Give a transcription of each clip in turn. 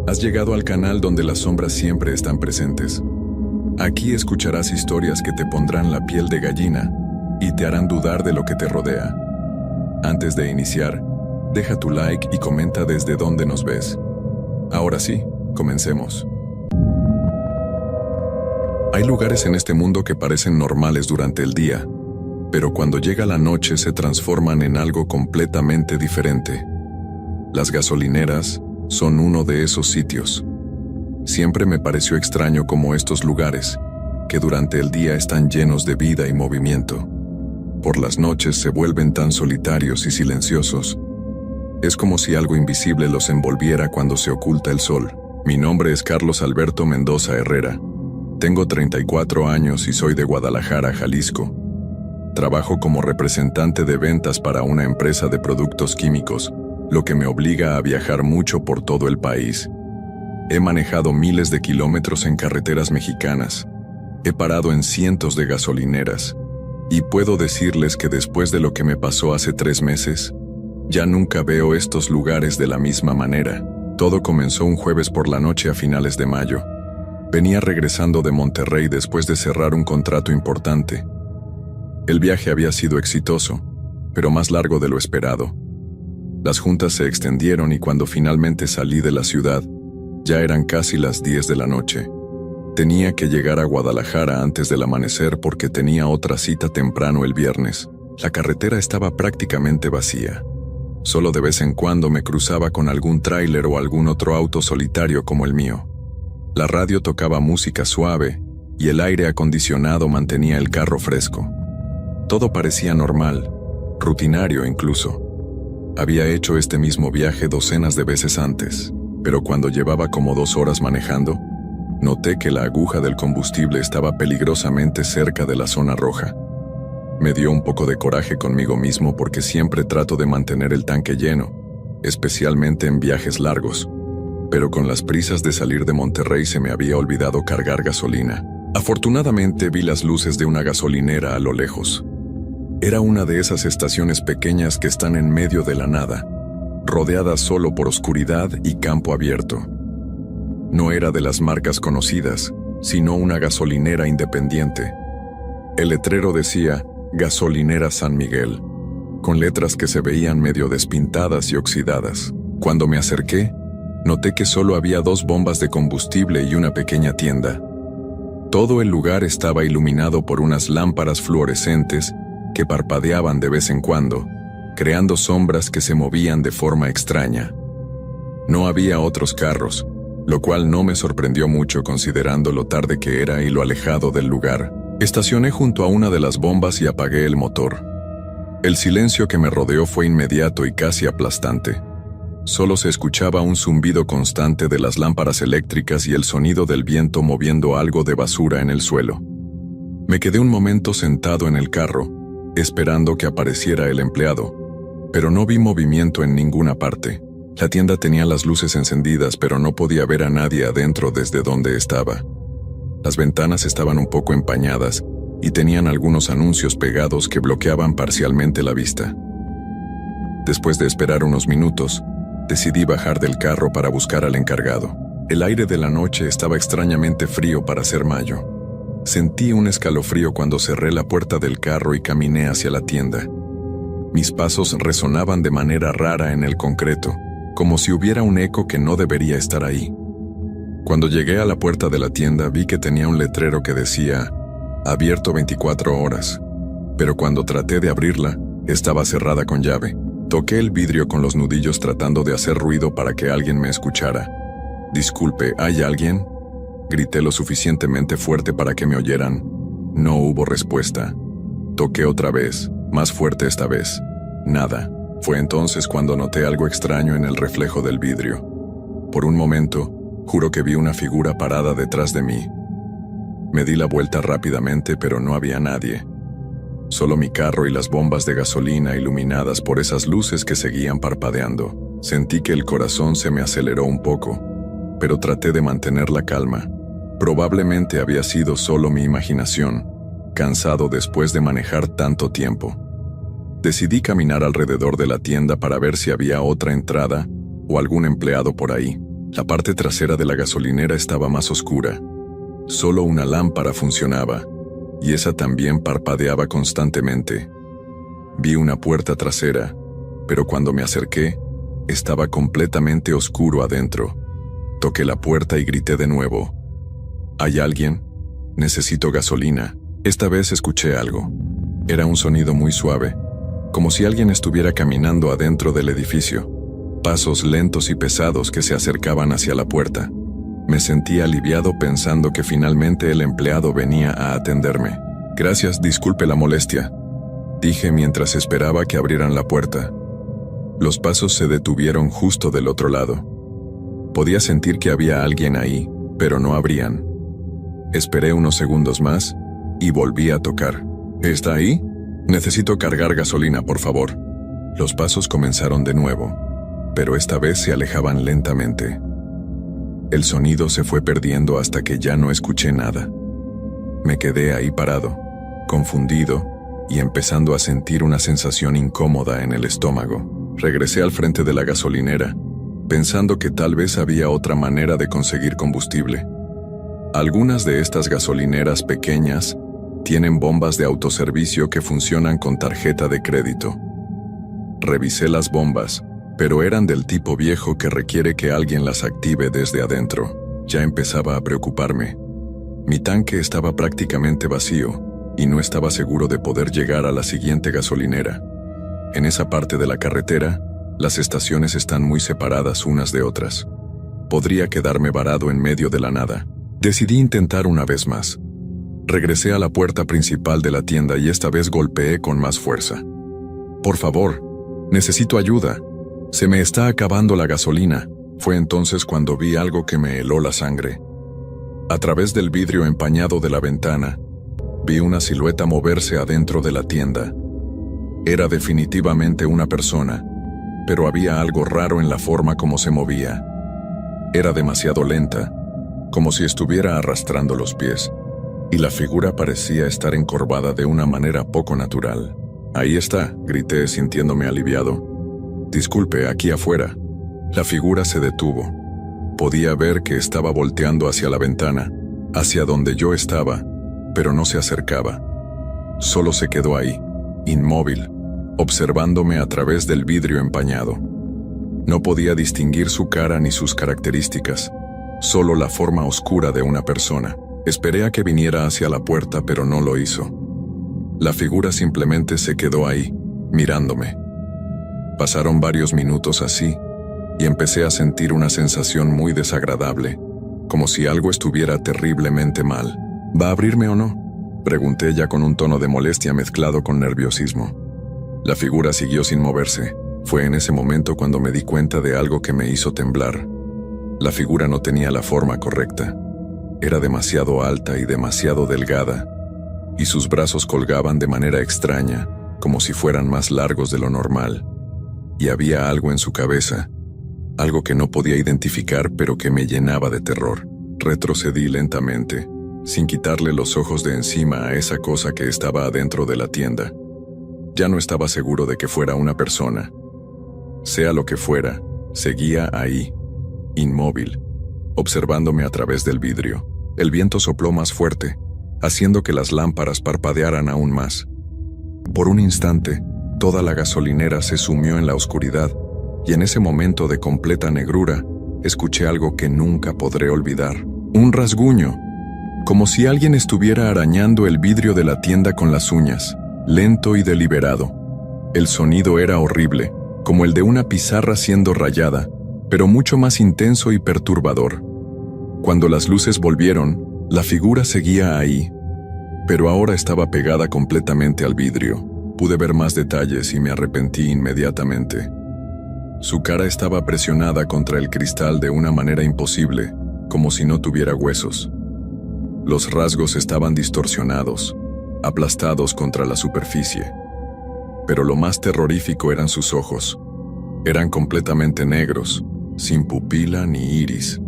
Has llegado al canal donde las sombras siempre están presentes. Aquí escucharás historias que te pondrán la piel de gallina y te harán dudar de lo que te rodea. Antes de iniciar, deja tu like y comenta desde dónde nos ves. Ahora sí, comencemos. Hay lugares en este mundo que parecen normales durante el día, pero cuando llega la noche se transforman en algo completamente diferente. Las gasolineras son uno de esos sitios. Siempre me pareció extraño cómo estos lugares, que durante el día están llenos de vida y movimiento, por las noches se vuelven tan solitarios y silenciosos. Es como si algo invisible los envolviera cuando se oculta el sol. Mi nombre es Carlos Alberto Mendoza Herrera. Tengo 34 años y soy de Guadalajara, Jalisco. Trabajo como representante de ventas para una empresa de productos químicos, lo que me obliga a viajar mucho por todo el país. He manejado miles de kilómetros en carreteras mexicanas. He parado en cientos de gasolineras. Y puedo decirles que después de lo que me pasó hace 3 meses, ya nunca veo estos lugares de la misma manera. Todo comenzó un jueves por la noche a finales de mayo. Venía regresando de Monterrey después de cerrar un contrato importante. El viaje había sido exitoso, pero más largo de lo esperado. Las juntas se extendieron y cuando finalmente salí de la ciudad, ya eran casi las 10 de la noche. Tenía que llegar a Guadalajara antes del amanecer porque tenía otra cita temprano el viernes. La carretera estaba prácticamente vacía. Solo de vez en cuando me cruzaba con algún tráiler o algún otro auto solitario como el mío. La radio tocaba música suave y el aire acondicionado mantenía el carro fresco. Todo parecía normal, rutinario incluso. Había hecho este mismo viaje docenas de veces antes, pero cuando llevaba como 2 horas manejando, noté que la aguja del combustible estaba peligrosamente cerca de la zona roja. Me dio un poco de coraje conmigo mismo porque siempre trato de mantener el tanque lleno, especialmente en viajes largos, pero con las prisas de salir de Monterrey se me había olvidado cargar gasolina. Afortunadamente vi las luces de una gasolinera a lo lejos. Era una de esas estaciones pequeñas que están en medio de la nada, rodeadas solo por oscuridad y campo abierto. No era de las marcas conocidas, sino una gasolinera independiente. El letrero decía Gasolinera San Miguel, con letras que se veían medio despintadas y oxidadas. Cuando me acerqué, noté que solo había 2 bombas de combustible y una pequeña tienda. Todo el lugar estaba iluminado por unas lámparas fluorescentes que parpadeaban de vez en cuando, creando sombras que se movían de forma extraña. No había otros carros, lo cual no me sorprendió mucho considerando lo tarde que era y lo alejado del lugar. Estacioné junto a una de las bombas y apagué el motor. El silencio que me rodeó fue inmediato y casi aplastante. Solo se escuchaba un zumbido constante de las lámparas eléctricas y el sonido del viento moviendo algo de basura en el suelo. Me quedé un momento sentado en el carro, esperando que apareciera el empleado, pero no vi movimiento en ninguna parte. La tienda tenía las luces encendidas, pero no podía ver a nadie adentro desde donde estaba. Las ventanas estaban un poco empañadas y tenían algunos anuncios pegados que bloqueaban parcialmente la vista. Después de esperar unos minutos, decidí bajar del carro para buscar al encargado. El aire de la noche estaba extrañamente frío para ser mayo. Sentí un escalofrío cuando cerré la puerta del carro y caminé hacia la tienda. Mis pasos resonaban de manera rara en el concreto, como si hubiera un eco que no debería estar ahí. Cuando llegué a la puerta de la tienda vi que tenía un letrero que decía «Abierto 24 horas», pero cuando traté de abrirla, estaba cerrada con llave. Toqué el vidrio con los nudillos tratando de hacer ruido para que alguien me escuchara. «Disculpe, ¿hay alguien?», grité lo suficientemente fuerte para que me oyeran. No hubo respuesta. Toqué otra vez, más fuerte esta vez. Nada. Fue entonces cuando noté algo extraño en el reflejo del vidrio. Por un momento, juro que vi una figura parada detrás de mí. Me di la vuelta rápidamente, pero no había nadie. Solo mi carro y las bombas de gasolina iluminadas por esas luces que seguían parpadeando. Sentí que el corazón se me aceleró un poco, pero traté de mantener la calma. Probablemente había sido solo mi imaginación, cansado después de manejar tanto tiempo. Decidí caminar alrededor de la tienda para ver si había otra entrada o algún empleado por ahí. La parte trasera de la gasolinera estaba más oscura. Solo una lámpara funcionaba, y esa también parpadeaba constantemente. Vi una puerta trasera, pero cuando me acerqué, estaba completamente oscuro adentro. Toqué la puerta y grité de nuevo. ¿Hay alguien? Necesito gasolina. Esta vez escuché algo. Era un sonido muy suave, como si alguien estuviera caminando adentro del edificio. Pasos lentos y pesados que se acercaban hacia la puerta. Me sentí aliviado pensando que finalmente el empleado venía a atenderme. Gracias, disculpe la molestia, dije mientras esperaba que abrieran la puerta. Los pasos se detuvieron justo del otro lado. Podía sentir que había alguien ahí, pero no abrían. Esperé unos segundos más y volví a tocar. ¿Está ahí? Necesito cargar gasolina, por favor. Los pasos comenzaron de nuevo, pero esta vez se alejaban lentamente. El sonido se fue perdiendo hasta que ya no escuché nada. Me quedé ahí parado, confundido y empezando a sentir una sensación incómoda en el estómago. Regresé al frente de la gasolinera, pensando que tal vez había otra manera de conseguir combustible. Algunas de estas gasolineras pequeñas tienen bombas de autoservicio que funcionan con tarjeta de crédito. Revisé las bombas, pero eran del tipo viejo que requiere que alguien las active desde adentro. Ya empezaba a preocuparme. Mi tanque estaba prácticamente vacío y no estaba seguro de poder llegar a la siguiente gasolinera. En esa parte de la carretera, las estaciones están muy separadas unas de otras. Podría quedarme varado en medio de la nada. Decidí intentar una vez más. Regresé a la puerta principal de la tienda y esta vez golpeé con más fuerza. Por favor, necesito ayuda. Se me está acabando la gasolina. Fue entonces cuando vi algo que me heló la sangre. A través del vidrio empañado de la ventana, vi una silueta moverse adentro de la tienda. Era definitivamente una persona, pero había algo raro en la forma como se movía. Era demasiado lenta, como si estuviera arrastrando los pies, y la figura parecía estar encorvada de una manera poco natural. «Ahí está», grité sintiéndome aliviado. «Disculpe, aquí afuera». La figura se detuvo. Podía ver que estaba volteando hacia la ventana, hacia donde yo estaba, pero no se acercaba. Solo se quedó ahí, inmóvil, observándome a través del vidrio empañado. No podía distinguir su cara ni sus características, solo la forma oscura de una persona. Esperé a que viniera hacia la puerta, pero no lo hizo. La figura simplemente se quedó ahí, mirándome. Pasaron varios minutos así, y empecé a sentir una sensación muy desagradable, como si algo estuviera terriblemente mal. ¿Va a abrirme o no?, pregunté ya con un tono de molestia mezclado con nerviosismo. La figura siguió sin moverse. Fue en ese momento cuando me di cuenta de algo que me hizo temblar. La figura no tenía la forma correcta. Era demasiado alta y demasiado delgada, y sus brazos colgaban de manera extraña, como si fueran más largos de lo normal. Y había algo en su cabeza, algo que no podía identificar pero que me llenaba de terror. Retrocedí lentamente, sin quitarle los ojos de encima a esa cosa que estaba adentro de la tienda. Ya no estaba seguro de que fuera una persona. Sea lo que fuera, seguía ahí, inmóvil, observándome a través del vidrio. El viento sopló más fuerte, haciendo que las lámparas parpadearan aún más. Por un instante, toda la gasolinera se sumió en la oscuridad, y en ese momento de completa negrura, escuché algo que nunca podré olvidar. Un rasguño, como si alguien estuviera arañando el vidrio de la tienda con las uñas, lento y deliberado. El sonido era horrible, como el de una pizarra siendo rayada, pero mucho más intenso y perturbador. Cuando las luces volvieron, la figura seguía ahí, pero ahora estaba pegada completamente al vidrio. Pude ver más detalles y me arrepentí inmediatamente. Su cara estaba presionada contra el cristal de una manera imposible, como si no tuviera huesos. Los rasgos estaban distorsionados, aplastados contra la superficie. Pero lo más terrorífico eran sus ojos. Eran completamente negros, sin pupila ni iris.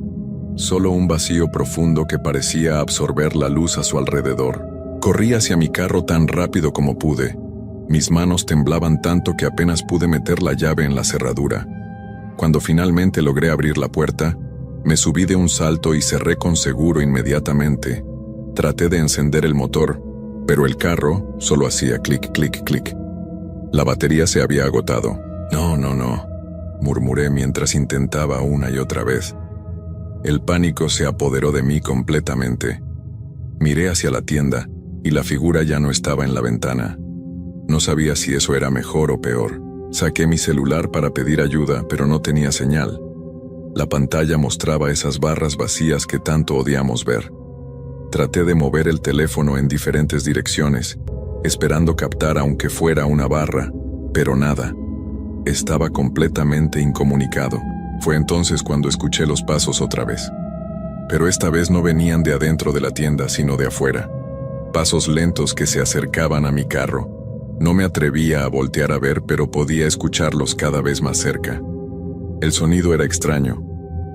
Solo un vacío profundo que parecía absorber la luz a su alrededor. Corrí hacia mi carro tan rápido como pude. Mis manos temblaban tanto que apenas pude meter la llave en la cerradura. Cuando finalmente logré abrir la puerta, Me subí de un salto y cerré con seguro inmediatamente. Traté de encender el motor, pero el carro solo hacía clic, clic, clic. La batería se había agotado. No, murmuré mientras intentaba una y otra vez. El pánico se apoderó de mí completamente. Miré hacia la tienda y la figura ya no estaba en la ventana. No sabía si eso era mejor o peor. Saqué mi celular para pedir ayuda, pero no tenía señal. La pantalla mostraba esas barras vacías que tanto odiamos ver. Traté de mover el teléfono en diferentes direcciones, esperando captar aunque fuera una barra, pero nada. Estaba completamente incomunicado. Fue entonces cuando escuché los pasos otra vez. Pero esta vez no venían de adentro de la tienda, sino de afuera. Pasos lentos que se acercaban a mi carro. No me atrevía a voltear a ver, pero podía escucharlos cada vez más cerca. El sonido era extraño,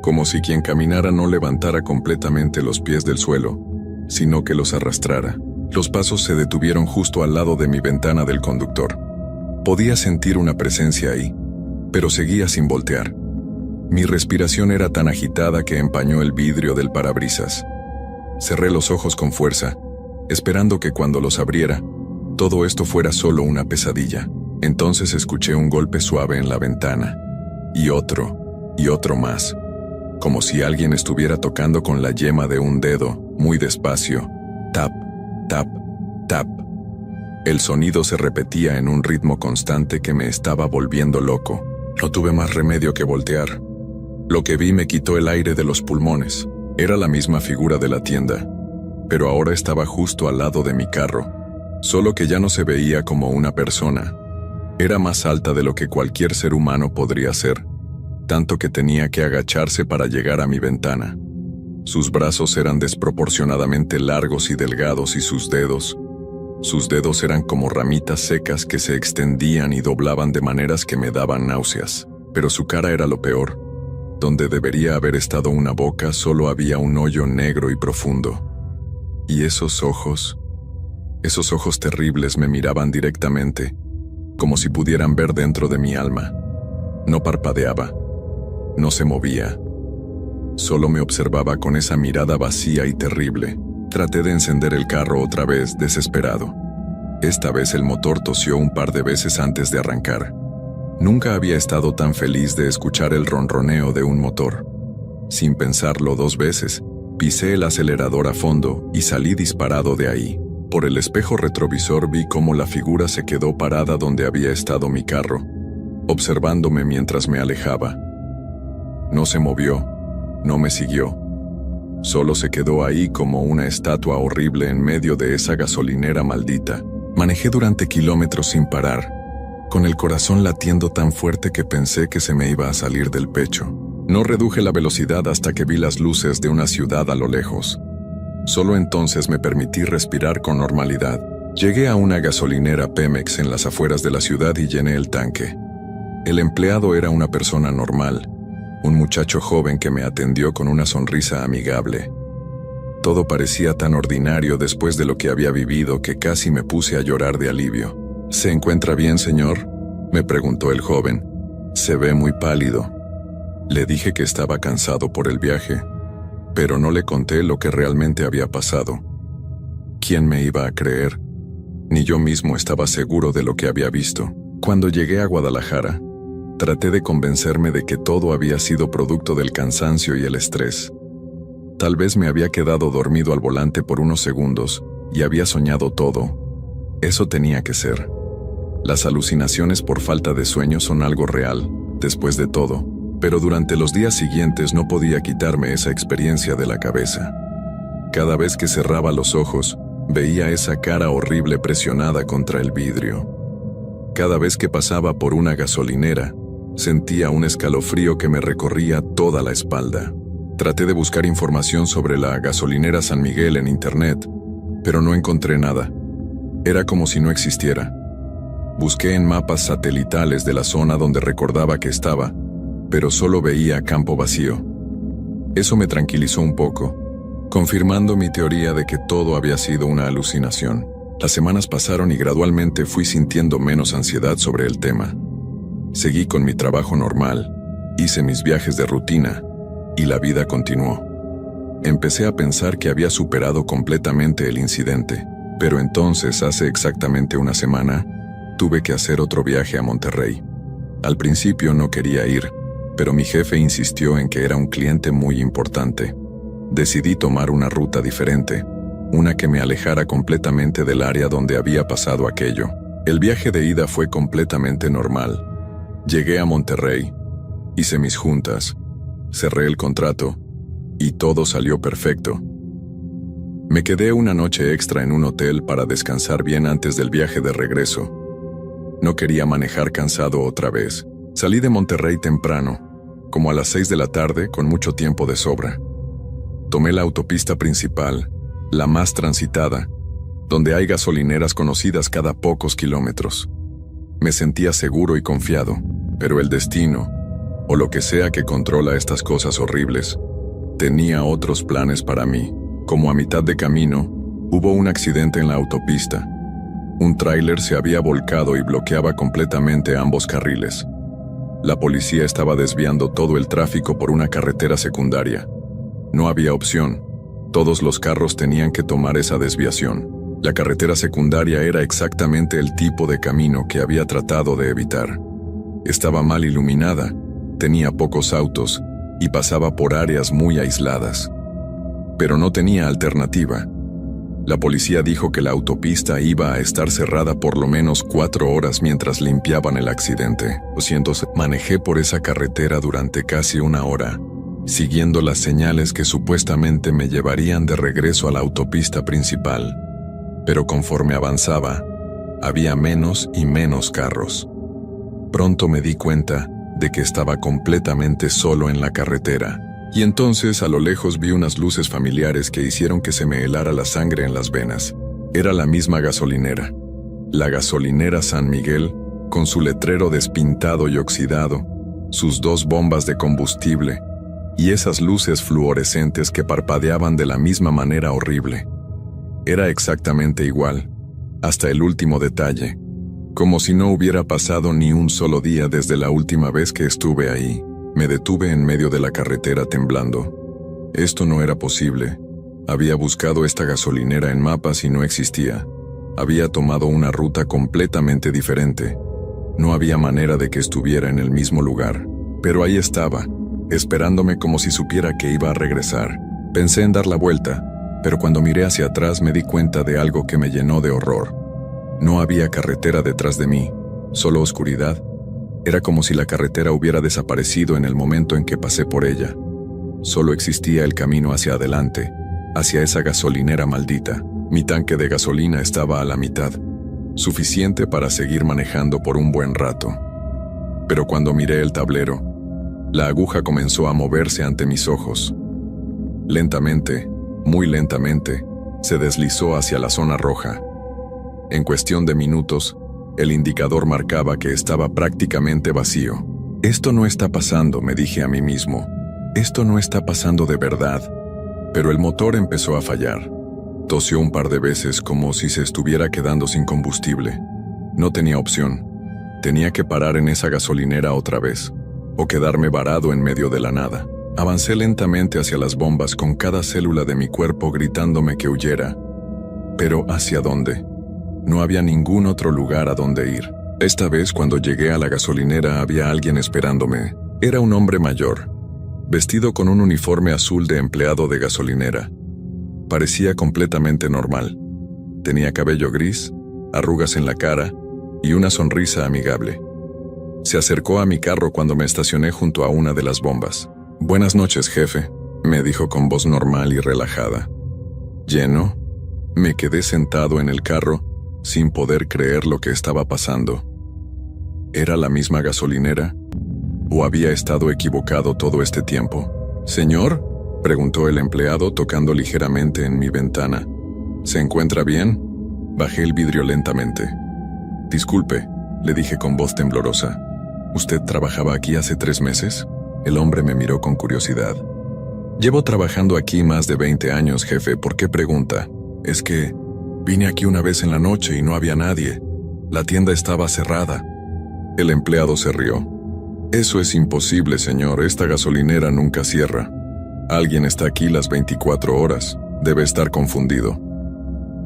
como si quien caminara no levantara completamente los pies del suelo, sino que los arrastrara. Los pasos se detuvieron justo al lado de mi ventana del conductor. Podía sentir una presencia ahí, pero seguía sin voltear. Mi respiración era tan agitada que empañó el vidrio del parabrisas. Cerré los ojos con fuerza, esperando que cuando los abriera, todo esto fuera solo una pesadilla. Entonces escuché un golpe suave en la ventana, y otro más, como si alguien estuviera tocando con la yema de un dedo, muy despacio. Tap, tap, tap. El sonido se repetía en un ritmo constante que me estaba volviendo loco. No tuve más remedio que voltear. Lo que vi me quitó el aire de los pulmones. Era la misma figura de la tienda, pero ahora estaba justo al lado de mi carro, solo que ya no se veía como una persona. Era más alta de lo que cualquier ser humano podría ser, tanto que tenía que agacharse para llegar a mi ventana. Sus brazos eran desproporcionadamente largos y delgados y sus dedos eran como ramitas secas que se extendían y doblaban de maneras que me daban náuseas. Pero su cara era lo peor. Donde debería haber estado una boca, solo había un hoyo negro y profundo. Y esos ojos terribles me miraban directamente, como si pudieran ver dentro de mi alma. No parpadeaba, no se movía. Solo me observaba con esa mirada vacía y terrible. Traté de encender el carro otra vez, desesperado. Esta vez el motor tosió un par de veces antes de arrancar. Nunca había estado tan feliz de escuchar el ronroneo de un motor. Sin pensarlo 2 veces, pisé el acelerador a fondo y salí disparado de ahí. Por el espejo retrovisor vi cómo la figura se quedó parada donde había estado mi carro, observándome mientras me alejaba. No se movió, no me siguió. Solo se quedó ahí como una estatua horrible en medio de esa gasolinera maldita. Manejé durante kilómetros sin parar, con el corazón latiendo tan fuerte que pensé que se me iba a salir del pecho. No reduje la velocidad hasta que vi las luces de una ciudad a lo lejos. Solo entonces me permití respirar con normalidad. Llegué a una gasolinera Pemex en las afueras de la ciudad y llené el tanque. El empleado era una persona normal, un muchacho joven que me atendió con una sonrisa amigable. Todo parecía tan ordinario después de lo que había vivido que casi me puse a llorar de alivio. ¿Se encuentra bien, señor?, me preguntó el joven. Se ve muy pálido. Le dije que estaba cansado por el viaje, pero no le conté lo que realmente había pasado. ¿Quién me iba a creer? Ni yo mismo estaba seguro de lo que había visto. Cuando llegué a Guadalajara, traté de convencerme de que todo había sido producto del cansancio y el estrés. Tal vez me había quedado dormido al volante por unos segundos y había soñado todo. Eso tenía que ser. Las alucinaciones por falta de sueño son algo real, después de todo, pero durante los días siguientes no podía quitarme esa experiencia de la cabeza. Cada vez que cerraba los ojos, veía esa cara horrible presionada contra el vidrio. Cada vez que pasaba por una gasolinera, sentía un escalofrío que me recorría toda la espalda. Traté de buscar información sobre la gasolinera San Miguel en internet, pero no encontré nada. Era como si no existiera. Busqué en mapas satelitales de la zona donde recordaba que estaba, pero solo veía campo vacío. Eso me tranquilizó un poco, confirmando mi teoría de que todo había sido una alucinación. Las semanas pasaron y gradualmente fui sintiendo menos ansiedad sobre el tema. Seguí con mi trabajo normal, hice mis viajes de rutina, y la vida continuó. Empecé a pensar que había superado completamente el incidente, pero entonces, hace exactamente una semana, tuve que hacer otro viaje a Monterrey. Al principio no quería ir, pero mi jefe insistió en que era un cliente muy importante. Decidí tomar una ruta diferente, una que me alejara completamente del área donde había pasado aquello. El viaje de ida fue completamente normal. Llegué a Monterrey, hice mis juntas, cerré el contrato, y todo salió perfecto. Me quedé una noche extra en un hotel para descansar bien antes del viaje de regreso. No quería manejar cansado otra vez. Salí de Monterrey temprano, como a las 6 de la tarde, con mucho tiempo de sobra. Tomé la autopista principal, la más transitada, donde hay gasolineras conocidas cada pocos kilómetros. Me sentía seguro y confiado, pero el destino, o lo que sea que controla estas cosas horribles, tenía otros planes para mí. Como a mitad de camino, hubo un accidente en la autopista. Un tráiler se había volcado y bloqueaba completamente ambos carriles. La policía estaba desviando todo el tráfico por una carretera secundaria. No había opción. Todos los carros tenían que tomar esa desviación. La carretera secundaria era exactamente el tipo de camino que había tratado de evitar. Estaba mal iluminada, tenía pocos autos y pasaba por áreas muy aisladas. Pero no tenía alternativa. La policía dijo que la autopista iba a estar cerrada por lo menos 4 horas mientras limpiaban el accidente. Manejé por esa carretera durante casi 1 hora, siguiendo las señales que supuestamente me llevarían de regreso a la autopista principal. Pero conforme avanzaba, había menos y menos carros. Pronto me di cuenta de que estaba completamente solo en la carretera. Y entonces a lo lejos vi unas luces familiares que hicieron que se me helara la sangre en las venas. Era la misma gasolinera. La gasolinera San Miguel, con su letrero despintado y oxidado, sus 2 bombas de combustible, y esas luces fluorescentes que parpadeaban de la misma manera horrible. Era exactamente igual, hasta el último detalle, como si no hubiera pasado ni un solo día desde la última vez que estuve ahí. Me detuve en medio de la carretera temblando. Esto no era posible. Había buscado esta gasolinera en mapas y no existía. Había tomado una ruta completamente diferente. No había manera de que estuviera en el mismo lugar. Pero ahí estaba, esperándome como si supiera que iba a regresar. Pensé en dar la vuelta, pero cuando miré hacia atrás me di cuenta de algo que me llenó de horror. No había carretera detrás de mí, solo oscuridad. Era como si la carretera hubiera desaparecido en el momento en que pasé por ella. Solo existía el camino hacia adelante, hacia esa gasolinera maldita. Mi tanque de gasolina estaba a la mitad, suficiente para seguir manejando por un buen rato. Pero cuando miré el tablero, la aguja comenzó a moverse ante mis ojos. Lentamente, muy lentamente, se deslizó hacia la zona roja. En cuestión de minutos, el indicador marcaba que estaba prácticamente vacío. Esto no está pasando, me dije a mí mismo. Esto no está pasando de verdad. Pero el motor empezó a fallar. Tosió un par de veces como si se estuviera quedando sin combustible. No tenía opción. Tenía que parar en esa gasolinera otra vez, o quedarme varado en medio de la nada. Avancé lentamente hacia las bombas con cada célula de mi cuerpo gritándome que huyera. ¿Pero hacia dónde? No había ningún otro lugar a donde ir. Esta vez, cuando llegué a la gasolinera, había alguien esperándome. Era un hombre mayor, vestido con un uniforme azul de empleado de gasolinera. Parecía completamente normal. Tenía cabello gris, arrugas en la cara y una sonrisa amigable. Se acercó a mi carro cuando me estacioné junto a una de las bombas. «Buenas noches, jefe», me dijo con voz normal y relajada. ¿Lleno? Me quedé sentado en el carro, sin poder creer lo que estaba pasando. ¿Era la misma gasolinera? ¿O había estado equivocado todo este tiempo? «Señor», preguntó el empleado tocando ligeramente en mi ventana. «¿Se encuentra bien?» Bajé el vidrio lentamente. «Disculpe», le dije con voz temblorosa. «¿Usted trabajaba aquí hace 3 meses?» El hombre me miró con curiosidad. «Llevo trabajando aquí más de 20 años, jefe. ¿Por qué pregunta?» «Es que vine aquí una vez en la noche y no había nadie. La tienda estaba cerrada». El empleado se rió. «Eso es imposible, señor. Esta gasolinera nunca cierra». Alguien está aquí las 24 horas. Debe estar confundido.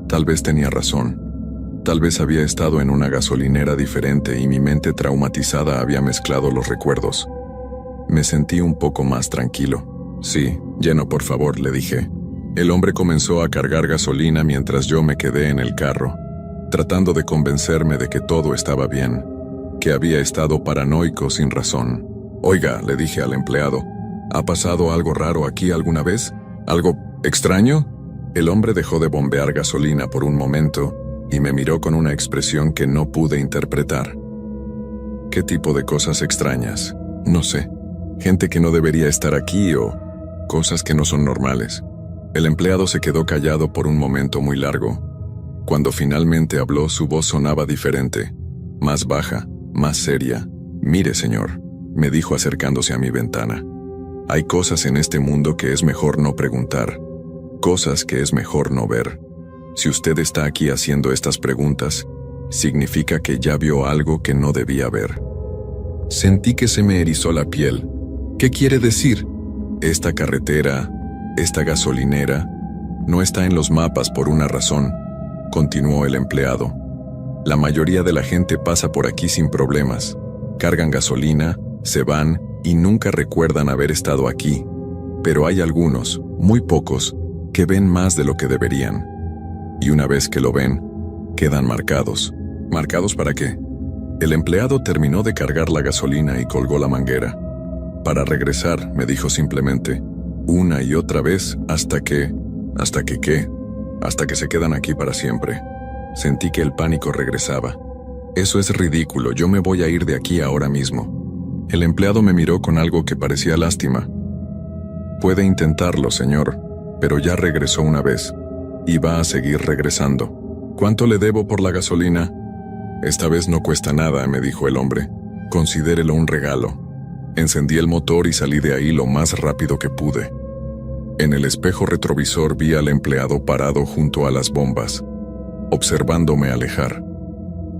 Tal vez tenía razón. Tal vez había estado en una gasolinera diferente y mi mente traumatizada había mezclado los recuerdos. Me sentí un poco más tranquilo. Sí, lleno por favor, le dije. El hombre comenzó a cargar gasolina mientras yo me quedé en el carro, tratando de convencerme de que todo estaba bien, que había estado paranoico sin razón. Oiga, le dije al empleado, ¿ha pasado algo raro aquí alguna vez? ¿Algo extraño? El hombre dejó de bombear gasolina por un momento y me miró con una expresión que no pude interpretar. ¿Qué tipo de cosas extrañas? No sé. Gente que no debería estar aquí o cosas que no son normales. El empleado se quedó callado por un momento muy largo. Cuando finalmente habló, su voz sonaba diferente, más baja, más seria. Mire, señor, me dijo acercándose a mi ventana. Hay cosas en este mundo que es mejor no preguntar, cosas que es mejor no ver. Si usted está aquí haciendo estas preguntas, significa que ya vio algo que no debía ver. Sentí que se me erizó la piel. ¿Qué quiere decir? Esta carretera, esta gasolinera, no está en los mapas por una razón, continuó el empleado. La mayoría de la gente pasa por aquí sin problemas. Cargan gasolina, se van y nunca recuerdan haber estado aquí. Pero hay algunos, muy pocos, que ven más de lo que deberían. Y una vez que lo ven, quedan marcados. ¿Marcados para qué? El empleado terminó de cargar la gasolina y colgó la manguera. Para regresar, me dijo simplemente, una y otra vez hasta que ¿qué? Hasta que se quedan aquí para siempre. Sentí que el pánico regresaba. Eso es ridículo, yo me voy a ir de aquí ahora mismo. El empleado me miró con algo que parecía lástima. Puede intentarlo, señor, pero ya regresó una vez. Y va a seguir regresando. ¿Cuánto le debo por la gasolina? Esta vez no cuesta nada, me dijo el hombre. Considérelo un regalo. Encendí el motor y salí de ahí lo más rápido que pude. En el espejo retrovisor vi al empleado parado junto a las bombas, observándome alejar.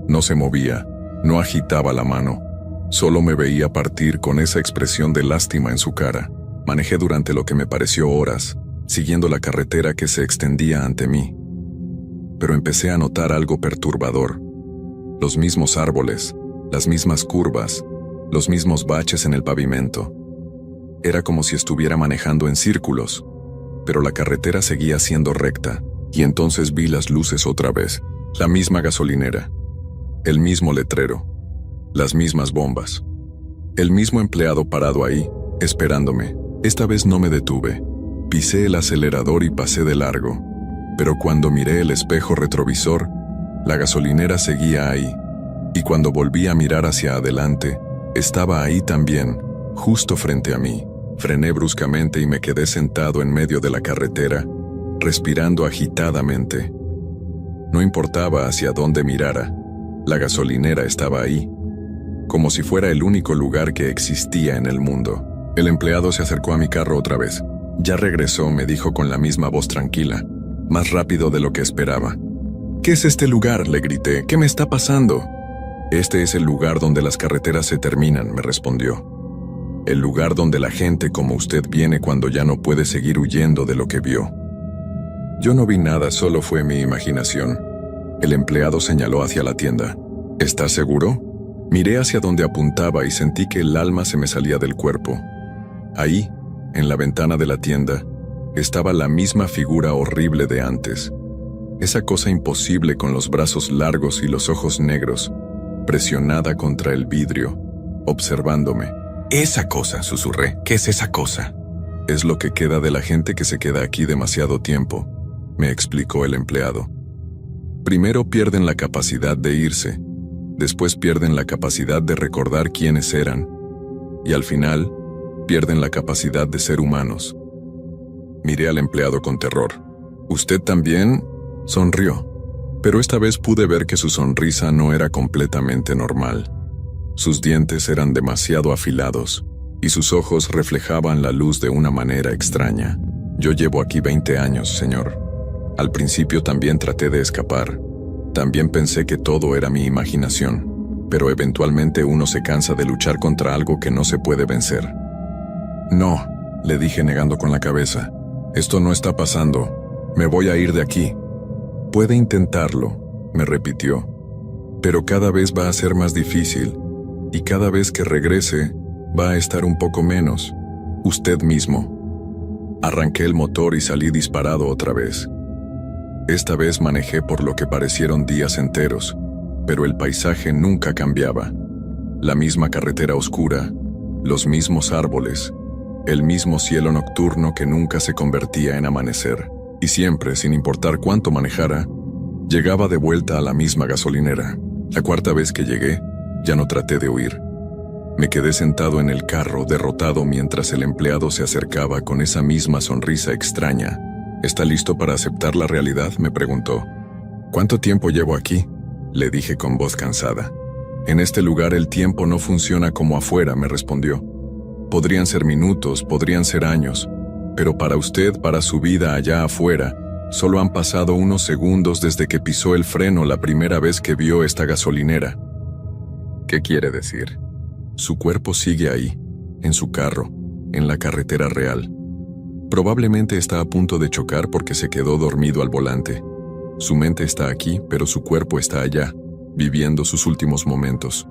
No se movía, no agitaba la mano, solo me veía partir con esa expresión de lástima en su cara. Manejé durante lo que me pareció horas, siguiendo la carretera que se extendía ante mí. Pero empecé a notar algo perturbador. Los mismos árboles, las mismas curvas, los mismos baches en el pavimento. Era como si estuviera manejando en círculos, pero la carretera seguía siendo recta, y entonces vi las luces otra vez, la misma gasolinera, el mismo letrero, las mismas bombas, el mismo empleado parado ahí, esperándome. Esta vez no me detuve. Pisé el acelerador y pasé de largo, pero cuando miré el espejo retrovisor, la gasolinera seguía ahí, y cuando volví a mirar hacia adelante, estaba ahí también, justo frente a mí. Frené bruscamente y me quedé sentado en medio de la carretera, respirando agitadamente. No importaba hacia dónde mirara, la gasolinera estaba ahí, como si fuera el único lugar que existía en el mundo. El empleado se acercó a mi carro otra vez. Ya regresó, me dijo con la misma voz tranquila, más rápido de lo que esperaba. ¿Qué es este lugar?, le grité. ¿Qué me está pasando? Este es el lugar donde las carreteras se terminan, me respondió. El lugar donde la gente como usted viene cuando ya no puede seguir huyendo de lo que vio. Yo no vi nada, solo fue mi imaginación. El empleado señaló hacia la tienda. ¿Estás seguro? Miré hacia donde apuntaba y sentí que el alma se me salía del cuerpo. Ahí, en la ventana de la tienda, estaba la misma figura horrible de antes. Esa cosa imposible con los brazos largos y los ojos negros, presionada contra el vidrio, observándome. «Esa cosa», susurré. «¿Qué es esa cosa?» «Es lo que queda de la gente que se queda aquí demasiado tiempo», me explicó el empleado. Primero pierden la capacidad de irse, después pierden la capacidad de recordar quiénes eran, y al final, pierden la capacidad de ser humanos. Miré al empleado con terror. «¿Usted también?» Sonrió, pero esta vez pude ver que su sonrisa no era completamente normal. Sus dientes eran demasiado afilados, y sus ojos reflejaban la luz de una manera extraña. «Yo llevo aquí 20 años, señor. Al principio también traté de escapar. También pensé que todo era mi imaginación, pero eventualmente uno se cansa de luchar contra algo que no se puede vencer». «No», le dije negando con la cabeza. Esto no está pasando. Me voy a ir de aquí. Puede intentarlo, me repitió. Pero cada vez va a ser más difícil, y cada vez que regrese, va a estar un poco menos. Usted mismo. Arranqué el motor y salí disparado otra vez. Esta vez manejé por lo que parecieron días enteros, pero el paisaje nunca cambiaba. La misma carretera oscura, los mismos árboles, el mismo cielo nocturno que nunca se convertía en amanecer. Y siempre, sin importar cuánto manejara, llegaba de vuelta a la misma gasolinera. La cuarta vez que llegué, ya no traté de huir. Me quedé sentado en el carro, derrotado, mientras el empleado se acercaba con esa misma sonrisa extraña. ¿Está listo para aceptar la realidad?, me preguntó. ¿Cuánto tiempo llevo aquí?, le dije con voz cansada. En este lugar el tiempo no funciona como afuera, me respondió. Podrían ser minutos, podrían ser años, pero para usted, para su vida allá afuera, solo han pasado unos segundos desde que pisó el freno la primera vez que vio esta gasolinera. ¿Qué quiere decir? Su cuerpo sigue ahí, en su carro, en la carretera real. Probablemente está a punto de chocar porque se quedó dormido al volante. Su mente está aquí, pero su cuerpo está allá, viviendo sus últimos momentos.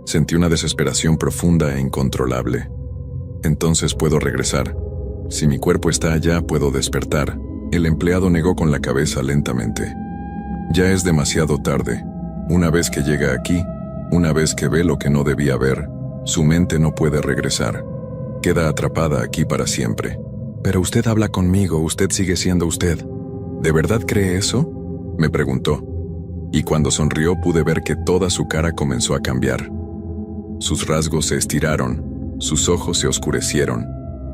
Sentí una desesperación profunda e incontrolable. Entonces puedo regresar. Si mi cuerpo está allá, puedo despertar. El empleado negó con la cabeza lentamente. Ya es demasiado tarde. Una vez que llega aquí, una vez que ve lo que no debía ver, su mente no puede regresar. Queda atrapada aquí para siempre. Pero usted habla conmigo, usted sigue siendo usted. ¿De verdad cree eso?, me preguntó. Y cuando sonrió pude ver que toda su cara comenzó a cambiar. Sus rasgos se estiraron, sus ojos se oscurecieron,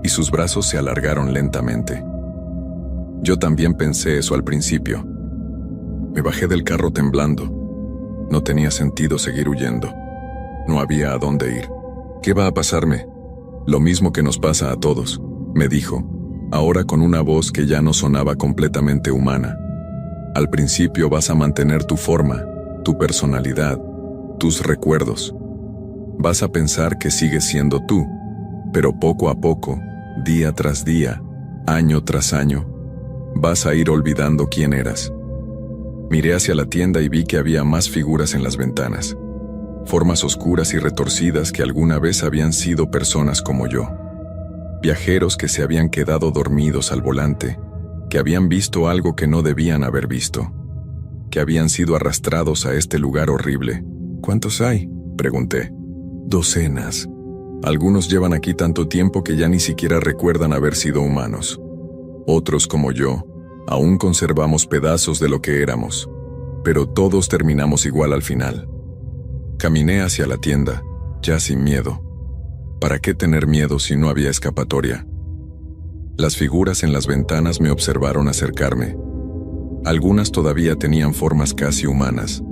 y sus brazos se alargaron lentamente. Yo también pensé eso al principio. Me bajé del carro temblando. No tenía sentido seguir huyendo. No había a dónde ir. ¿Qué va a pasarme? Lo mismo que nos pasa a todos, me dijo, ahora con una voz que ya no sonaba completamente humana. Al principio vas a mantener tu forma, tu personalidad, tus recuerdos. Vas a pensar que sigues siendo tú, pero poco a poco, día tras día, año tras año, vas a ir olvidando quién eras. Miré hacia la tienda y vi que había más figuras en las ventanas, formas oscuras y retorcidas que alguna vez habían sido personas como yo. Viajeros que se habían quedado dormidos al volante, que habían visto algo que no debían haber visto, que habían sido arrastrados a este lugar horrible. ¿Cuántos hay?, pregunté. Docenas. Algunos llevan aquí tanto tiempo que ya ni siquiera recuerdan haber sido humanos. Otros, como yo, aún conservamos pedazos de lo que éramos, pero todos terminamos igual al final. Caminé hacia la tienda, ya sin miedo. ¿Para qué tener miedo si no había escapatoria? Las figuras en las ventanas me observaron acercarme. Algunas todavía tenían formas casi humanas.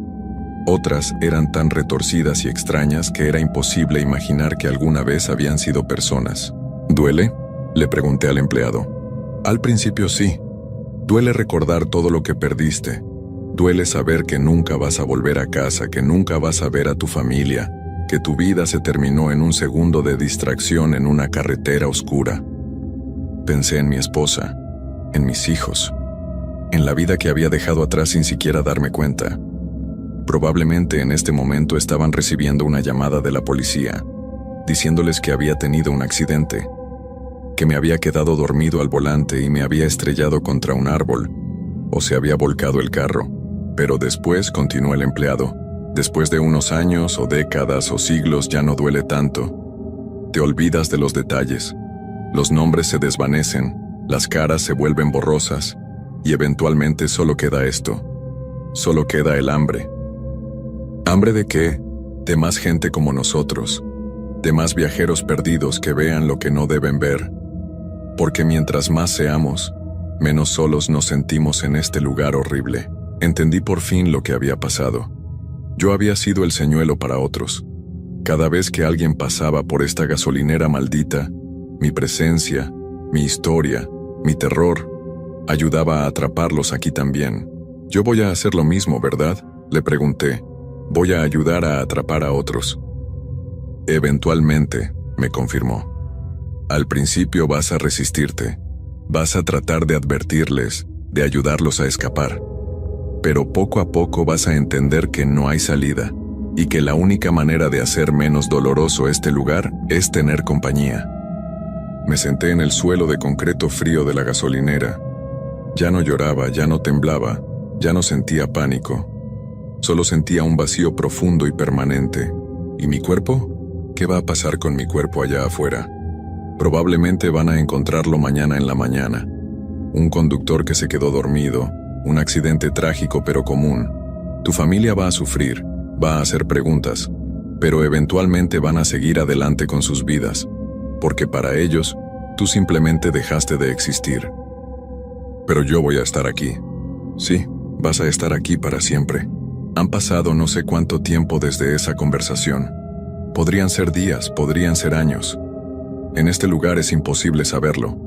Otras eran tan retorcidas y extrañas que era imposible imaginar que alguna vez habían sido personas. ¿Duele?, le pregunté al empleado. Al principio sí. Duele recordar todo lo que perdiste. Duele saber que nunca vas a volver a casa, que nunca vas a ver a tu familia, que tu vida se terminó en un segundo de distracción en una carretera oscura. Pensé en mi esposa, en mis hijos, en la vida que había dejado atrás sin siquiera darme cuenta. Probablemente en este momento estaban recibiendo una llamada de la policía, diciéndoles que había tenido un accidente, que me había quedado dormido al volante y me había estrellado contra un árbol, o se había volcado el carro. Pero después, continuó el empleado, después de unos años o décadas o siglos ya no duele tanto. Te olvidas de los detalles. Los nombres se desvanecen, las caras se vuelven borrosas, y eventualmente solo queda esto. Solo queda el hambre. ¿Hambre de qué? De más gente como nosotros, de más viajeros perdidos que vean lo que no deben ver. Porque mientras más seamos, menos solos nos sentimos en este lugar horrible. Entendí por fin lo que había pasado. Yo había sido el señuelo para otros. Cada vez que alguien pasaba por esta gasolinera maldita, mi presencia, mi historia, mi terror, ayudaba a atraparlos aquí también. Yo voy a hacer lo mismo, ¿verdad?, le pregunté. Voy a ayudar a atrapar a otros. Eventualmente, me confirmó. Al principio vas a resistirte, vas a tratar de advertirles, de ayudarlos a escapar. Pero poco a poco vas a entender que no hay salida, y que la única manera de hacer menos doloroso este lugar es tener compañía. Me senté en el suelo de concreto frío de la gasolinera. Ya no lloraba, ya no temblaba, ya no sentía pánico. Solo sentía un vacío profundo y permanente. ¿Y mi cuerpo? ¿Qué va a pasar con mi cuerpo allá afuera? Probablemente van a encontrarlo mañana en la mañana. Un conductor que se quedó dormido, un accidente trágico pero común. Tu familia va a sufrir, va a hacer preguntas, pero eventualmente van a seguir adelante con sus vidas, porque para ellos, tú simplemente dejaste de existir. Pero yo voy a estar aquí. Sí, vas a estar aquí para siempre. Han pasado no sé cuánto tiempo desde esa conversación. Podrían ser días, podrían ser años. En este lugar es imposible saberlo.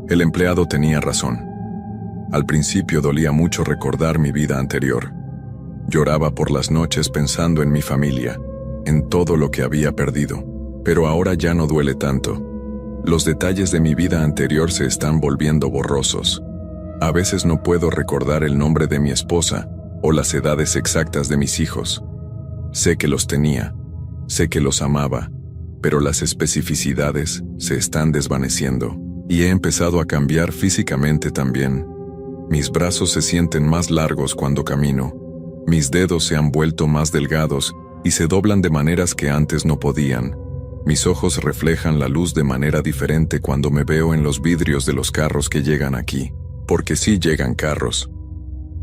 El empleado tenía razón. Al principio dolía mucho recordar mi vida anterior. Lloraba por las noches pensando en mi familia, en todo lo que había perdido. Pero ahora ya no duele tanto. Los detalles de mi vida anterior se están volviendo borrosos. A veces no puedo recordar el nombre de mi esposa o las edades exactas de mis hijos. Sé que los tenía, sé que los amaba, pero las especificidades se están desvaneciendo. Y he empezado a cambiar físicamente también. Mis brazos se sienten más largos cuando camino. Mis dedos se han vuelto más delgados y se doblan de maneras que antes no podían. Mis ojos reflejan la luz de manera diferente cuando me veo en los vidrios de los carros que llegan aquí. Porque sí llegan carros.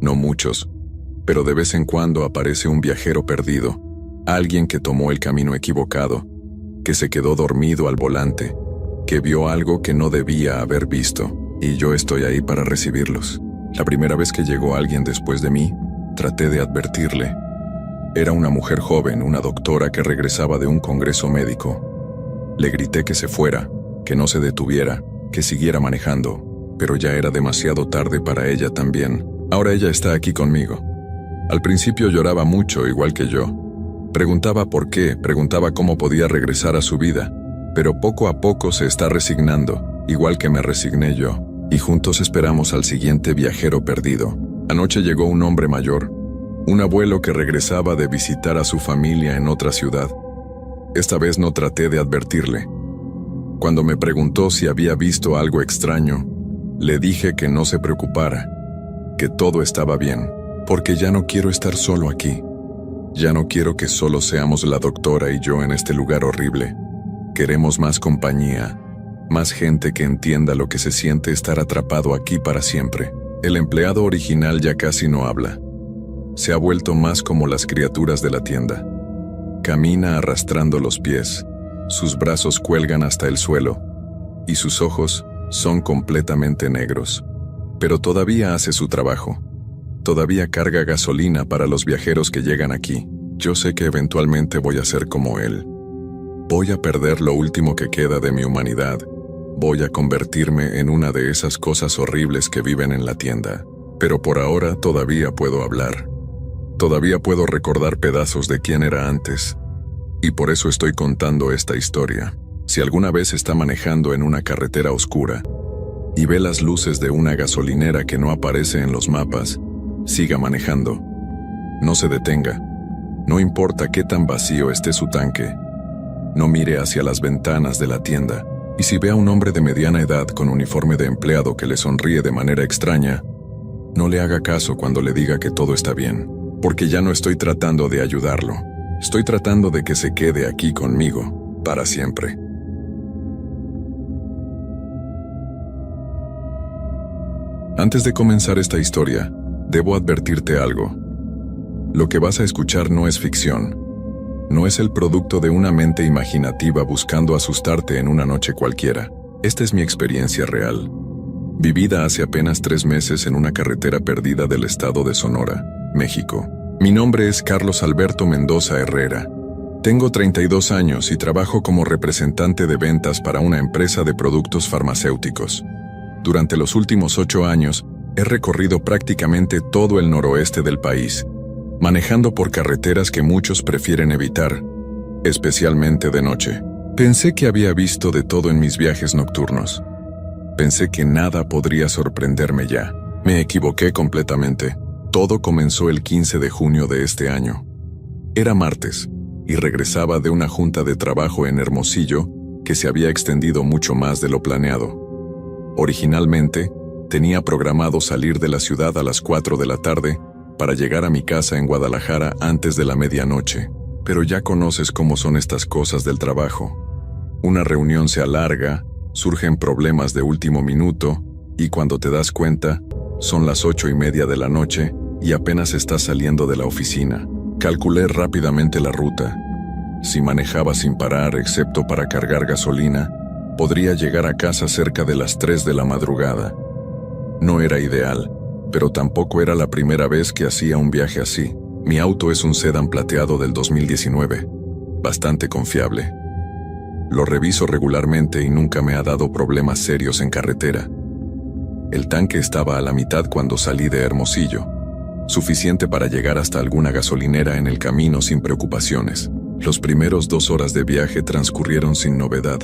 No muchos, pero de vez en cuando aparece un viajero perdido, alguien que tomó el camino equivocado, que se quedó dormido al volante, que vio algo que no debía haber visto, y yo estoy ahí para recibirlos. La primera vez que llegó alguien después de mí, traté de advertirle. Era una mujer joven, una doctora que regresaba de un congreso médico. Le grité que se fuera, que no se detuviera, que siguiera manejando, pero ya era demasiado tarde para ella también. Ahora ella está aquí conmigo. Al principio lloraba mucho, igual que yo. Preguntaba por qué, preguntaba cómo podía regresar a su vida, pero poco a poco se está resignando, igual que me resigné yo, y juntos esperamos al siguiente viajero perdido. Anoche llegó un hombre mayor, un abuelo que regresaba de visitar a su familia en otra ciudad. Esta vez no traté de advertirle. Cuando me preguntó si había visto algo extraño, le dije que no se preocupara, que todo estaba bien, porque ya no quiero estar solo aquí. Ya no quiero que solo seamos la doctora y yo en este lugar horrible. Queremos más compañía, más gente que entienda lo que se siente estar atrapado aquí para siempre. El empleado original ya casi no habla. Se ha vuelto más como las criaturas de la tienda. Camina arrastrando los pies, sus brazos cuelgan hasta el suelo, y sus ojos son completamente negros. Pero todavía hace su trabajo. Todavía carga gasolina para los viajeros que llegan aquí. Yo sé que eventualmente voy a ser como él. Voy a perder lo último que queda de mi humanidad. Voy a convertirme en una de esas cosas horribles que viven en la tienda. Pero por ahora todavía puedo hablar. Todavía puedo recordar pedazos de quién era antes. Y por eso estoy contando esta historia. Si alguna vez está manejando en una carretera oscura y ve las luces de una gasolinera que no aparece en los mapas, siga manejando. No se detenga. No importa qué tan vacío esté su tanque. No mire hacia las ventanas de la tienda. Y si ve a un hombre de mediana edad con uniforme de empleado que le sonríe de manera extraña, no le haga caso cuando le diga que todo está bien. Porque ya no estoy tratando de ayudarlo. Estoy tratando de que se quede aquí conmigo, para siempre. Antes de comenzar esta historia, debo advertirte algo. Lo que vas a escuchar no es ficción. No es el producto de una mente imaginativa buscando asustarte en una noche cualquiera. Esta es mi experiencia real, vivida hace apenas 3 meses en una carretera perdida del estado de Sonora, México. Mi nombre es Carlos Alberto Mendoza Herrera. Tengo 32 años y trabajo como representante de ventas para una empresa de productos farmacéuticos. Durante los últimos 8 años, he recorrido prácticamente todo el noroeste del país, manejando por carreteras que muchos prefieren evitar, especialmente de noche. Pensé que había visto de todo en mis viajes nocturnos. Pensé que nada podría sorprenderme ya. Me equivoqué completamente. Todo comenzó el 15 de junio de este año. Era martes, y regresaba de una junta de trabajo en Hermosillo que se había extendido mucho más de lo planeado. Originalmente, tenía programado salir de la ciudad a las 4 de la tarde para llegar a mi casa en Guadalajara antes de la medianoche. Pero ya conoces cómo son estas cosas del trabajo. Una reunión se alarga, surgen problemas de último minuto, y cuando te das cuenta, son las 8:30 de la noche y apenas estás saliendo de la oficina. Calculé rápidamente la ruta. Si manejaba sin parar, excepto para cargar gasolina, podría llegar a casa cerca de las 3 de la madrugada. No era ideal, pero tampoco era la primera vez que hacía un viaje así. Mi auto es un sedán plateado del 2019, bastante confiable. Lo reviso regularmente y nunca me ha dado problemas serios en carretera. El tanque estaba a la mitad cuando salí de Hermosillo, suficiente para llegar hasta alguna gasolinera en el camino sin preocupaciones. Los primeros 2 horas de viaje transcurrieron sin novedad.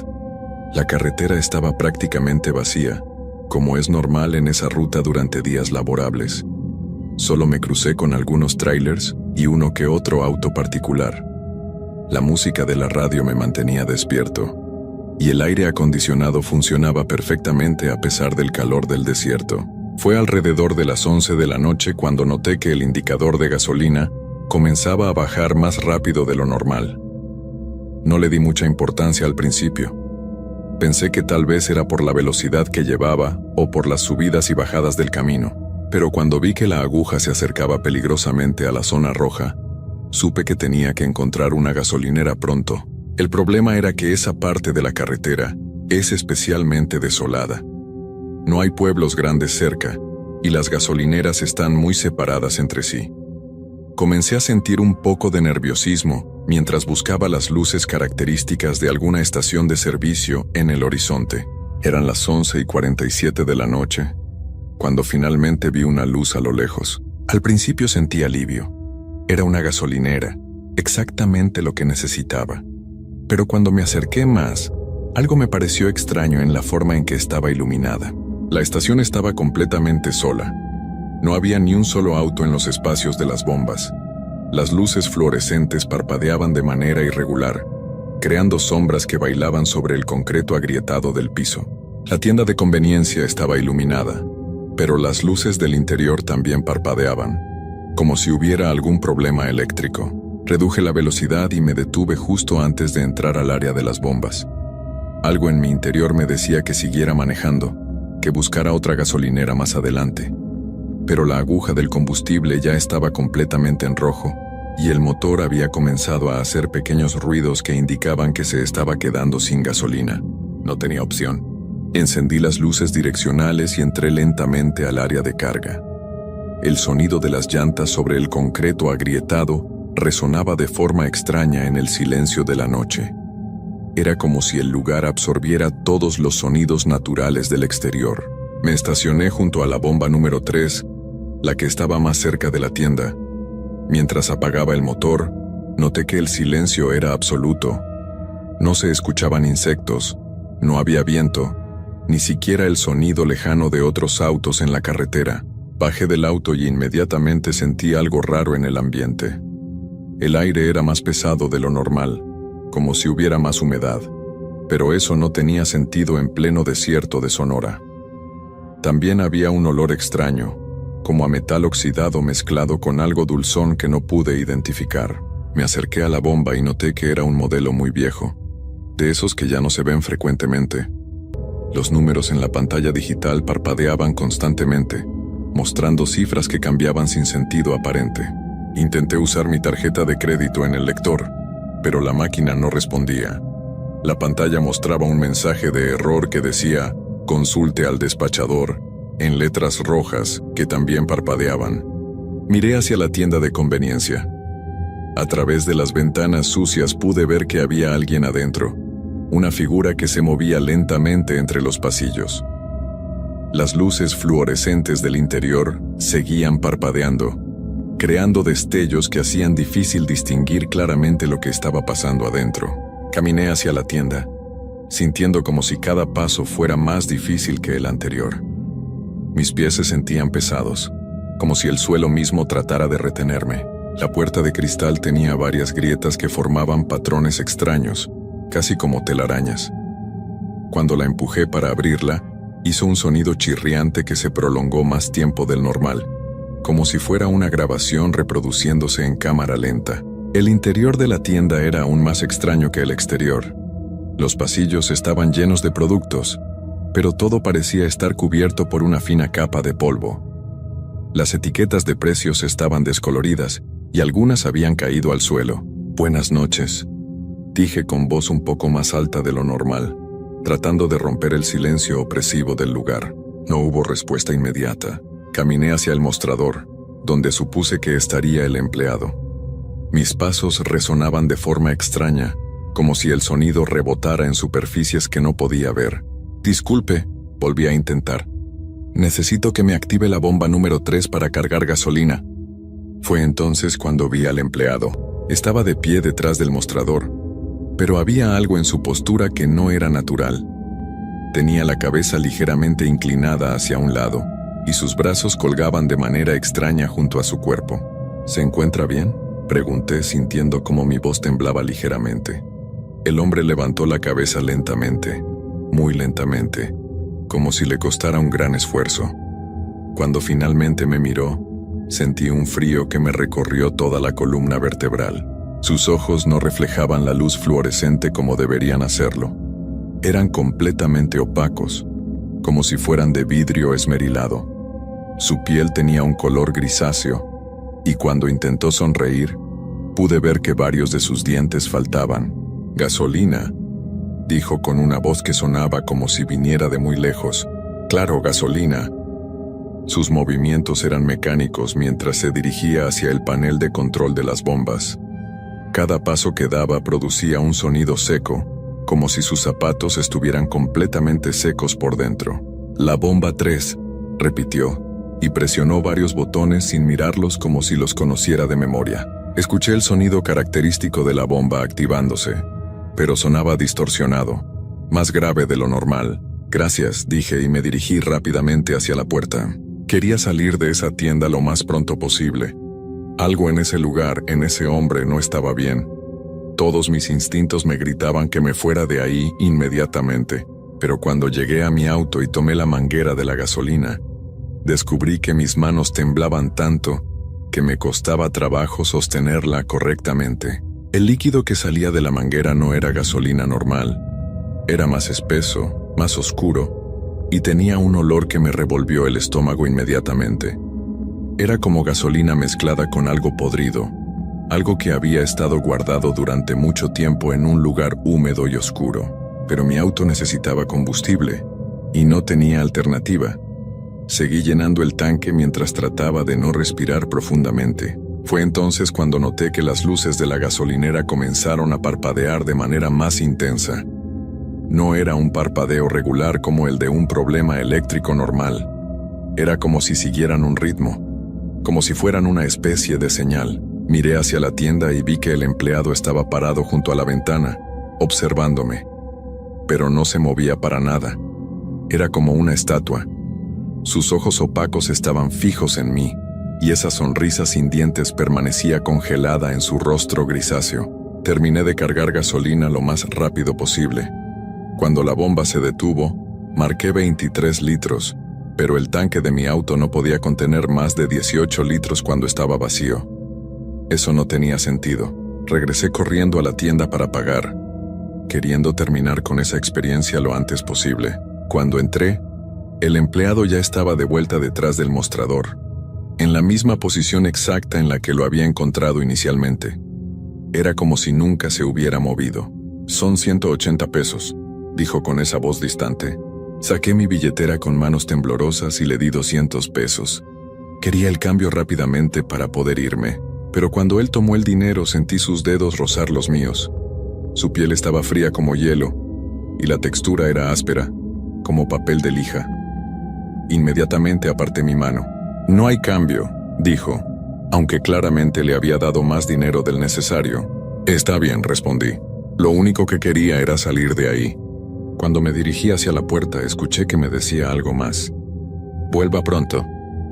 La carretera estaba prácticamente vacía, como es normal en esa ruta durante días laborables. Solo me crucé con algunos trailers y uno que otro auto particular. La música de la radio me mantenía despierto, y el aire acondicionado funcionaba perfectamente a pesar del calor del desierto. Fue alrededor de las 11 de la noche cuando noté que el indicador de gasolina comenzaba a bajar más rápido de lo normal. No le di mucha importancia al principio. Pensé que tal vez era por la velocidad que llevaba o por las subidas y bajadas del camino. Pero cuando vi que la aguja se acercaba peligrosamente a la zona roja, supe que tenía que encontrar una gasolinera pronto. El problema era que esa parte de la carretera es especialmente desolada. No hay pueblos grandes cerca, y las gasolineras están muy separadas entre sí. Comencé a sentir un poco de nerviosismo mientras buscaba las luces características de alguna estación de servicio en el horizonte. Eran las 11:47 de la noche, cuando finalmente vi una luz a lo lejos. Al principio sentí alivio. Era una gasolinera, exactamente lo que necesitaba. Pero cuando me acerqué más, algo me pareció extraño en la forma en que estaba iluminada. La estación estaba completamente sola. No había ni un solo auto en los espacios de las bombas. Las luces fluorescentes parpadeaban de manera irregular, creando sombras que bailaban sobre el concreto agrietado del piso. La tienda de conveniencia estaba iluminada, pero las luces del interior también parpadeaban, como si hubiera algún problema eléctrico. Reduje la velocidad y me detuve justo antes de entrar al área de las bombas. Algo en mi interior me decía que siguiera manejando, que buscara otra gasolinera más adelante. Pero la aguja del combustible ya estaba completamente en rojo, y el motor había comenzado a hacer pequeños ruidos que indicaban que se estaba quedando sin gasolina. No tenía opción. Encendí las luces direccionales y entré lentamente al área de carga. El sonido de las llantas sobre el concreto agrietado resonaba de forma extraña en el silencio de la noche. Era como si el lugar absorbiera todos los sonidos naturales del exterior. Me estacioné junto a la bomba número 3, la que estaba más cerca de la tienda. Mientras apagaba el motor, noté que el silencio era absoluto. No se escuchaban insectos, no había viento, ni siquiera el sonido lejano de otros autos en la carretera. Bajé del auto y inmediatamente sentí algo raro en el ambiente. El aire era más pesado de lo normal, como si hubiera más humedad, pero eso no tenía sentido en pleno desierto de Sonora. También había un olor extraño, como a metal oxidado mezclado con algo dulzón que no pude identificar. Me acerqué a la bomba y noté que era un modelo muy viejo, de esos que ya no se ven frecuentemente. Los números en la pantalla digital parpadeaban constantemente, mostrando cifras que cambiaban sin sentido aparente. Intenté usar mi tarjeta de crédito en el lector, pero la máquina no respondía. La pantalla mostraba un mensaje de error que decía «Consulte al despachador», en letras rojas que también parpadeaban. Miré hacia la tienda de conveniencia. A través de las ventanas sucias pude ver que había alguien adentro, una figura que se movía lentamente entre los pasillos. Las luces fluorescentes del interior seguían parpadeando, creando destellos que hacían difícil distinguir claramente lo que estaba pasando adentro. Caminé hacia la tienda, sintiendo como si cada paso fuera más difícil que el anterior. Mis pies se sentían pesados, como si el suelo mismo tratara de retenerme. La puerta de cristal tenía varias grietas que formaban patrones extraños, casi como telarañas. Cuando la empujé para abrirla, hizo un sonido chirriante que se prolongó más tiempo del normal, como si fuera una grabación reproduciéndose en cámara lenta. El interior de la tienda era aún más extraño que el exterior. Los pasillos estaban llenos de productos, pero todo parecía estar cubierto por una fina capa de polvo. Las etiquetas de precios estaban descoloridas y algunas habían caído al suelo. «Buenas noches», dije con voz un poco más alta de lo normal, tratando de romper el silencio opresivo del lugar. No hubo respuesta inmediata. Caminé hacia el mostrador, donde supuse que estaría el empleado. Mis pasos resonaban de forma extraña, como si el sonido rebotara en superficies que no podía ver. «Disculpe», volví a intentar. «Necesito que me active la bomba número 3 para cargar gasolina». Fue entonces cuando vi al empleado. Estaba de pie detrás del mostrador, pero había algo en su postura que no era natural. Tenía la cabeza ligeramente inclinada hacia un lado, y sus brazos colgaban de manera extraña junto a su cuerpo. «¿Se encuentra bien?», pregunté, sintiendo como mi voz temblaba ligeramente. El hombre levantó la cabeza lentamente, muy lentamente, como si le costara un gran esfuerzo. Cuando finalmente me miró, sentí un frío que me recorrió toda la columna vertebral. Sus ojos no reflejaban la luz fluorescente como deberían hacerlo. Eran completamente opacos, como si fueran de vidrio esmerilado. Su piel tenía un color grisáceo, y cuando intentó sonreír, pude ver que varios de sus dientes faltaban. «Gasolina», dijo con una voz que sonaba como si viniera de muy lejos. «Claro, gasolina». Sus movimientos eran mecánicos mientras se dirigía hacia el panel de control de las bombas. Cada paso que daba producía un sonido seco, como si sus zapatos estuvieran completamente secos por dentro. «La bomba 3», repitió, y presionó varios botones sin mirarlos como si los conociera de memoria. Escuché el sonido característico de la bomba activándose, pero sonaba distorsionado, más grave de lo normal. «Gracias», dije y me dirigí rápidamente hacia la puerta. Quería salir de esa tienda lo más pronto posible. Algo en ese lugar, en ese hombre, no estaba bien. Todos mis instintos me gritaban que me fuera de ahí inmediatamente, pero cuando llegué a mi auto y tomé la manguera de la gasolina, descubrí que mis manos temblaban tanto que me costaba trabajo sostenerla correctamente. El líquido que salía de la manguera no era gasolina normal. Era más espeso, más oscuro, y tenía un olor que me revolvió el estómago inmediatamente. Era como gasolina mezclada con algo podrido, algo que había estado guardado durante mucho tiempo en un lugar húmedo y oscuro. Pero mi auto necesitaba combustible, y no tenía alternativa. Seguí llenando el tanque mientras trataba de no respirar profundamente. Fue entonces cuando noté que las luces de la gasolinera comenzaron a parpadear de manera más intensa. No era un parpadeo regular como el de un problema eléctrico normal. Era como si siguieran un ritmo, como si fueran una especie de señal. Miré hacia la tienda y vi que el empleado estaba parado junto a la ventana, observándome. Pero no se movía para nada. Era como una estatua. Sus ojos opacos estaban fijos en mí, y esa sonrisa sin dientes permanecía congelada en su rostro grisáceo. Terminé de cargar gasolina lo más rápido posible. Cuando la bomba se detuvo, marqué 23 litros, pero el tanque de mi auto no podía contener más de 18 litros cuando estaba vacío. Eso no tenía sentido. Regresé corriendo a la tienda para pagar, queriendo terminar con esa experiencia lo antes posible. Cuando entré, el empleado ya estaba de vuelta detrás del mostrador, en la misma posición exacta en la que lo había encontrado inicialmente. Era como si nunca se hubiera movido. «Son 180 pesos», dijo con esa voz distante. Saqué mi billetera con manos temblorosas y le di 200 pesos. Quería el cambio rápidamente para poder irme, pero cuando él tomó el dinero sentí sus dedos rozar los míos. Su piel estaba fría como hielo, y la textura era áspera, como papel de lija. Inmediatamente aparté mi mano. «No hay cambio», dijo, aunque claramente le había dado más dinero del necesario. «Está bien», respondí. Lo único que quería era salir de ahí. Cuando me dirigí hacia la puerta, escuché que me decía algo más. «Vuelva pronto».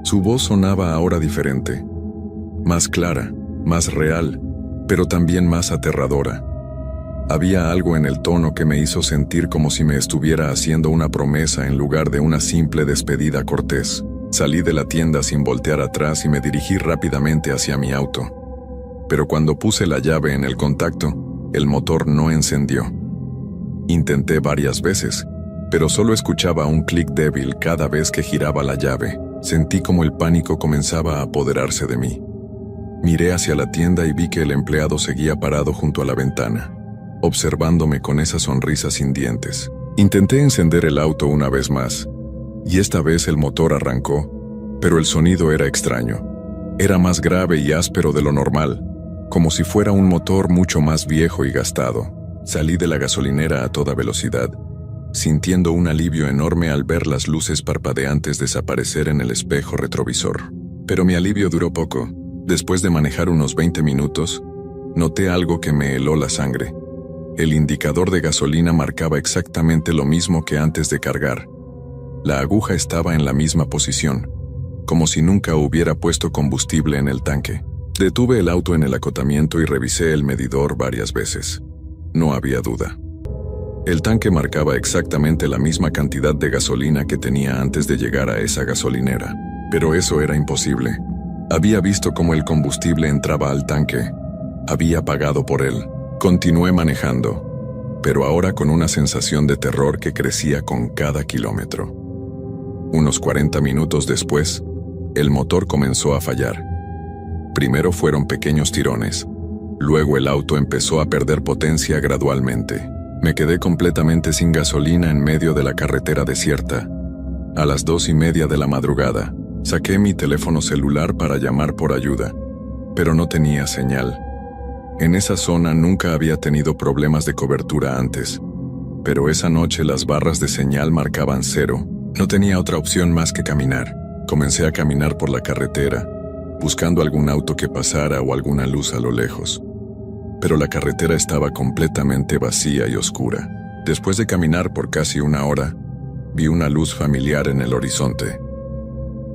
Su voz sonaba ahora diferente. Más clara, más real, pero también más aterradora. Había algo en el tono que me hizo sentir como si me estuviera haciendo una promesa en lugar de una simple despedida cortés. Salí de la tienda sin voltear atrás y me dirigí rápidamente hacia mi auto. Pero cuando puse la llave en el contacto, el motor no encendió. Intenté varias veces, pero solo escuchaba un clic débil cada vez que giraba la llave. Sentí como el pánico comenzaba a apoderarse de mí. Miré hacia la tienda y vi que el empleado seguía parado junto a la ventana, observándome con esa sonrisa sin dientes. Intenté encender el auto una vez más, y esta vez el motor arrancó, pero el sonido era extraño. Era más grave y áspero de lo normal, como si fuera un motor mucho más viejo y gastado. Salí de la gasolinera a toda velocidad, sintiendo un alivio enorme al ver las luces parpadeantes desaparecer en el espejo retrovisor. Pero mi alivio duró poco. Después de manejar unos 20 minutos, noté algo que me heló la sangre. El indicador de gasolina marcaba exactamente lo mismo que antes de cargar. La aguja estaba en la misma posición, como si nunca hubiera puesto combustible en el tanque. Detuve el auto en el acotamiento y revisé el medidor varias veces. No había duda. El tanque marcaba exactamente la misma cantidad de gasolina que tenía antes de llegar a esa gasolinera. Pero eso era imposible. Había visto cómo el combustible entraba al tanque. Había pagado por él. Continué manejando, pero ahora con una sensación de terror que crecía con cada kilómetro. Unos 40 minutos después, el motor comenzó a fallar. Primero fueron pequeños tirones. Luego el auto empezó a perder potencia gradualmente. Me quedé completamente sin gasolina en medio de la carretera desierta. A las 2:30 de la madrugada, saqué mi teléfono celular para llamar por ayuda, pero no tenía señal. En esa zona nunca había tenido problemas de cobertura antes, pero esa noche las barras de señal marcaban 0. No tenía otra opción más que caminar. Comencé a caminar por la carretera, buscando algún auto que pasara o alguna luz a lo lejos. Pero la carretera estaba completamente vacía y oscura. Después de caminar por casi una hora, vi una luz familiar en el horizonte.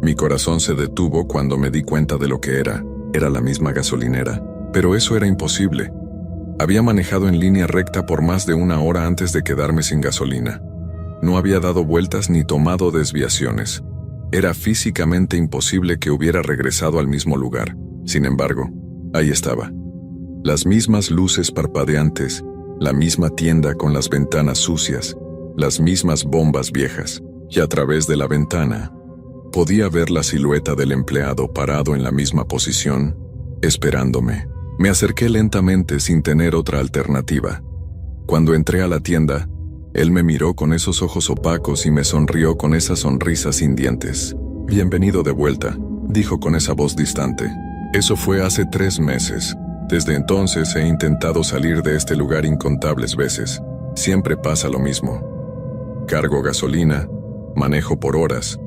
Mi corazón se detuvo cuando me di cuenta de lo que era. Era la misma gasolinera. Pero eso era imposible. Había manejado en línea recta por más de una hora antes de quedarme sin gasolina. No había dado vueltas ni tomado desviaciones. Era físicamente imposible que hubiera regresado al mismo lugar. Sin embargo, ahí estaba. Las mismas luces parpadeantes, la misma tienda con las ventanas sucias, las mismas bombas viejas, y a través de la ventana, podía ver la silueta del empleado parado en la misma posición, esperándome. Me acerqué lentamente sin tener otra alternativa. Cuando entré a la tienda, él me miró con esos ojos opacos y me sonrió con esa sonrisa sin dientes. «Bienvenido de vuelta», dijo con esa voz distante. Eso fue hace 3 meses. Desde entonces he intentado salir de este lugar incontables veces. Siempre pasa lo mismo. Cargo gasolina, manejo por horas,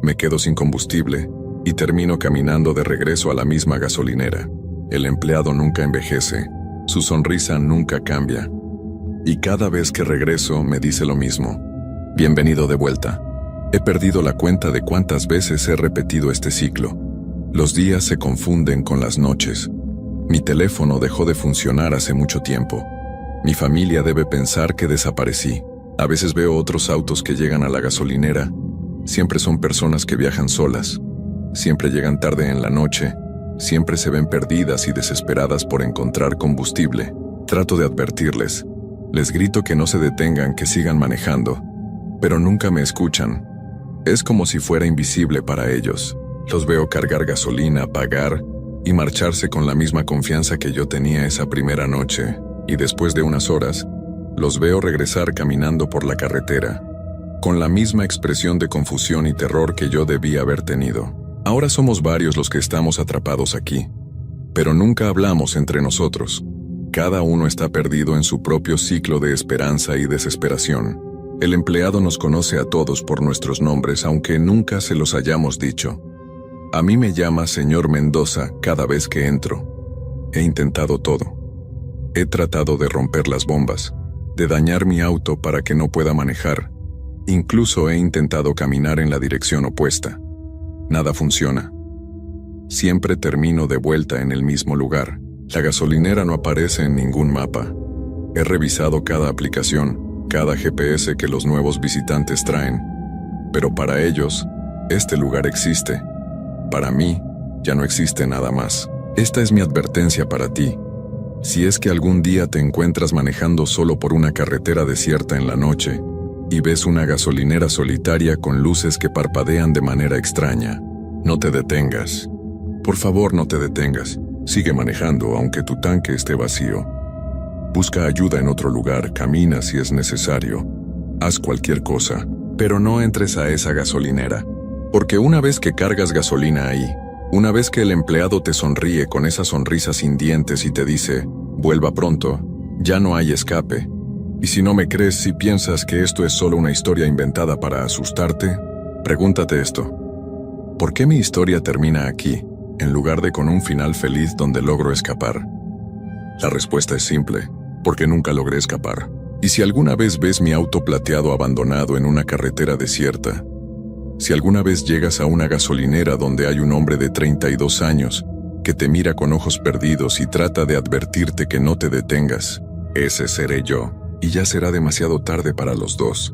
me quedo sin combustible y termino caminando de regreso a la misma gasolinera. El empleado nunca envejece, su sonrisa nunca cambia. Y cada vez que regreso me dice lo mismo. «Bienvenido de vuelta». He perdido la cuenta de cuántas veces he repetido este ciclo. Los días se confunden con las noches. Mi teléfono dejó de funcionar hace mucho tiempo. Mi familia debe pensar que desaparecí. A veces veo otros autos que llegan a la gasolinera. Siempre son personas que viajan solas. Siempre llegan tarde en la noche. Siempre se ven perdidas y desesperadas por encontrar combustible. Trato de advertirles. Les grito que no se detengan, que sigan manejando. Pero nunca me escuchan. Es como si fuera invisible para ellos. Los veo cargar gasolina, pagar y marcharse con la misma confianza que yo tenía esa primera noche. Y después de unas horas, los veo regresar caminando por la carretera, con la misma expresión de confusión y terror que yo debía haber tenido. Ahora somos varios los que estamos atrapados aquí, pero nunca hablamos entre nosotros. Cada uno está perdido en su propio ciclo de esperanza y desesperación. El empleado nos conoce a todos por nuestros nombres, aunque nunca se los hayamos dicho. A mí me llama señor Mendoza cada vez que entro. He intentado todo. He tratado de romper las bombas, de dañar mi auto para que no pueda manejar. Incluso he intentado caminar en la dirección opuesta. Nada funciona. Siempre termino de vuelta en el mismo lugar. La gasolinera no aparece en ningún mapa. He revisado cada aplicación, cada GPS que los nuevos visitantes traen. Pero para ellos, este lugar existe. Para mí, ya no existe nada más. Esta es mi advertencia para ti. Si es que algún día te encuentras manejando solo por una carretera desierta en la noche y ves una gasolinera solitaria con luces que parpadean de manera extraña, no te detengas. Por favor, no te detengas. Sigue manejando aunque tu tanque esté vacío. Busca ayuda en otro lugar, camina si es necesario. Haz cualquier cosa, pero no entres a esa gasolinera. Porque una vez que cargas gasolina ahí, una vez que el empleado te sonríe con esa sonrisa sin dientes y te dice, vuelva pronto, ya no hay escape. Y si no me crees, si piensas que esto es solo una historia inventada para asustarte, pregúntate esto. ¿Por qué mi historia termina aquí, en lugar de con un final feliz donde logro escapar? La respuesta es simple, porque nunca logré escapar. Y si alguna vez ves mi auto plateado abandonado en una carretera desierta, si alguna vez llegas a una gasolinera donde hay un hombre de 32 años que te mira con ojos perdidos y trata de advertirte que no te detengas, ese seré yo, y ya será demasiado tarde para los dos.